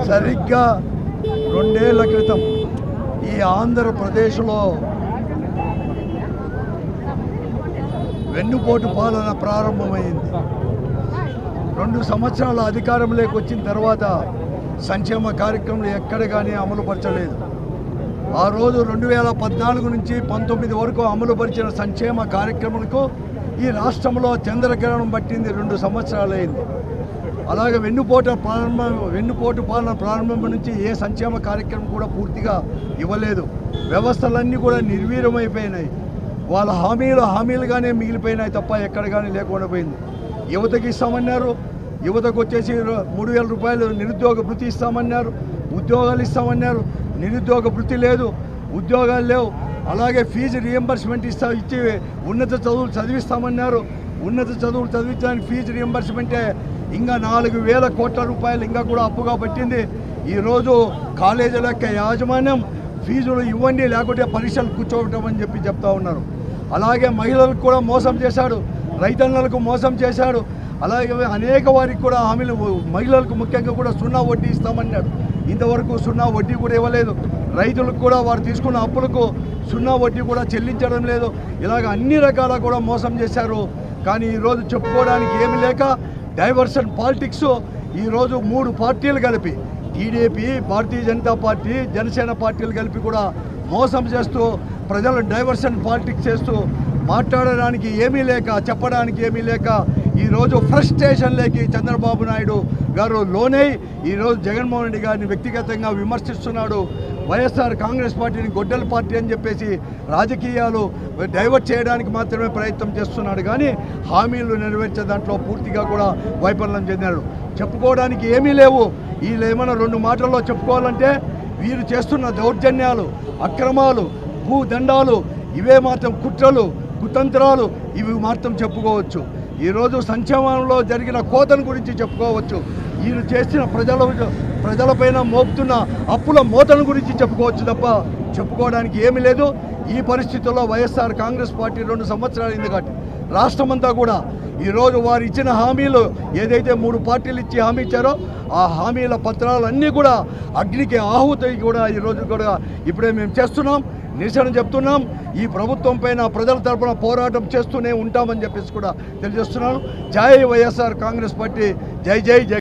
సరిగ్గా 2 ఏళ్ల క్రితం ఈ ఆంధ్రప్రదేశ్లో వెన్నుపోటు పాలన ప్రారంభమైంది. 2 సంవత్సరాల అధికారంలోకి వచ్చిన తర్వాత సంక్షేమ కార్యక్రమాలు ఎక్కడ కానీ అమలుపరచలేదు. ఆ రోజు 2014 నుంచి 19 వరకు అమలుపరిచిన సంక్షేమ కార్యక్రమాలకు ఈ రాష్ట్రంలో చంద్రగ్రహణం పట్టింది. 2 సంవత్సరాలైంది. అలాగే వెన్నుపోటు పాలన ప్రారంభం నుంచి ఏ సంక్షేమ కార్యక్రమం కూడా పూర్తిగా ఇవ్వలేదు. వ్యవస్థలన్నీ కూడా నిర్వీర్యమైపోయినాయి. వాళ్ళ హామీలుగానే మిగిలిపోయినాయి తప్ప ఎక్కడ కానీ లేకుండా పోయింది. యువతకి ఇస్తామన్నారు, యువతకు వచ్చేసి 3000 రూపాయలు నిరుద్యోగ భృతి ఇస్తామన్నారు, ఉద్యోగాలు ఇస్తామన్నారు. నిరుద్యోగ భృతి లేదు, ఉద్యోగాలు లేవు. అలాగే ఫీజు రియంబర్స్మెంట్ ఇచ్చి ఉన్నత చదువులు చదివిస్తామన్నారు. ఉన్నత చదువులు చదివించడానికి ఫీజు రియంబర్స్మెంటే ఇంకా 4000 కోట్ల రూపాయలు ఇంకా కూడా అప్పుగా పట్టింది. ఈరోజు కాలేజీల యొక్క యాజమాన్యం ఫీజులు ఇవ్వండి లేకుంటే పరీక్షలు కూర్చోవటం అని చెప్తా ఉన్నారు. అలాగే మహిళలకు కూడా మోసం చేశాడు, రైతన్నలకు మోసం చేశాడు. అలాగే అనేక వారికి కూడా హామీలు, మహిళలకు ముఖ్యంగా కూడా 0 వడ్డీ ఇస్తామన్నాడు. ఇంతవరకు 0 వడ్డీ కూడా ఇవ్వలేదు. రైతులకు కూడా వారు తీసుకున్న అప్పులకు 0 వడ్డీ కూడా చెల్లించడం లేదు. ఇలాగ అన్ని రకాల కూడా మోసం చేశారు. కానీ ఈరోజు చెప్పుకోవడానికి ఏమి లేక డైవర్షన్ పాలిటిక్స్ ఈరోజు 3 పార్టీలు కలిపి టీడీపీ, భారతీయ జనతా పార్టీ, జనసేన పార్టీలు కలిపి కూడా మోసం చేస్తూ ప్రజలు డైవర్షన్ పాలిటిక్స్ చేస్తూ మాట్లాడడానికి ఏమీ లేక, చెప్పడానికి ఏమీ లేక ఈరోజు ఫ్రస్ట్రేషన్లోకి చంద్రబాబు నాయుడు గారు లోనై ఈరోజు జగన్మోహన్ రెడ్డి గారిని వ్యక్తిగతంగా విమర్శిస్తున్నాడు. వైఎస్ఆర్ కాంగ్రెస్ పార్టీని గొడ్డల పార్టీ అని చెప్పేసి రాజకీయాలు డైవర్ట్ చేయడానికి మాత్రమే ప్రయత్నం చేస్తున్నాడు. కానీ హామీలు నెరవేర్చే దాంట్లో పూర్తిగా కూడా వైఫల్యం చెందాడు. చెప్పుకోవడానికి ఏమీ లేవు. వీళ్ళు ఏమైనా 2 మాటల్లో చెప్పుకోవాలంటే వీరు చేస్తున్న దౌర్జన్యాలు, అక్రమాలు, భూదండాలు, ఇవే మాత్రం కుట్రలు, కుతంత్రాలు, ఇవి మాత్రం చెప్పుకోవచ్చు. ఈరోజు సంక్షేమంలో జరిగిన కోతను గురించి చెప్పుకోవచ్చు. వీరు చేసిన ప్రజలపైన మోపుతున్న అప్పుల మోతను గురించి చెప్పుకోవచ్చు తప్ప చెప్పుకోవడానికి ఏమీ లేదు. ఈ పరిస్థితుల్లో వైఎస్ఆర్ కాంగ్రెస్ పార్టీ 2 సంవత్సరాలైంది కాబట్టి రాష్ట్రమంతా కూడా ఈరోజు వారు ఇచ్చిన హామీలు ఏదైతే 3 పార్టీలు ఇచ్చి హామీ ఇచ్చారో ఆ హామీల పత్రాలన్నీ కూడా అగ్నికి ఆహుతి కూడా ఈరోజు కూడా ఇప్పుడే మేము చేస్తున్నాం, నిరసన చెప్తున్నాం. ఈ ప్రభుత్వం పైన ప్రజల తరపున పోరాటం చేస్తూనే ఉంటామని చెప్పేసి కూడా తెలియజేస్తున్నాను. జై వైఎస్ఆర్ కాంగ్రెస్ పార్టీ, జై జై జై.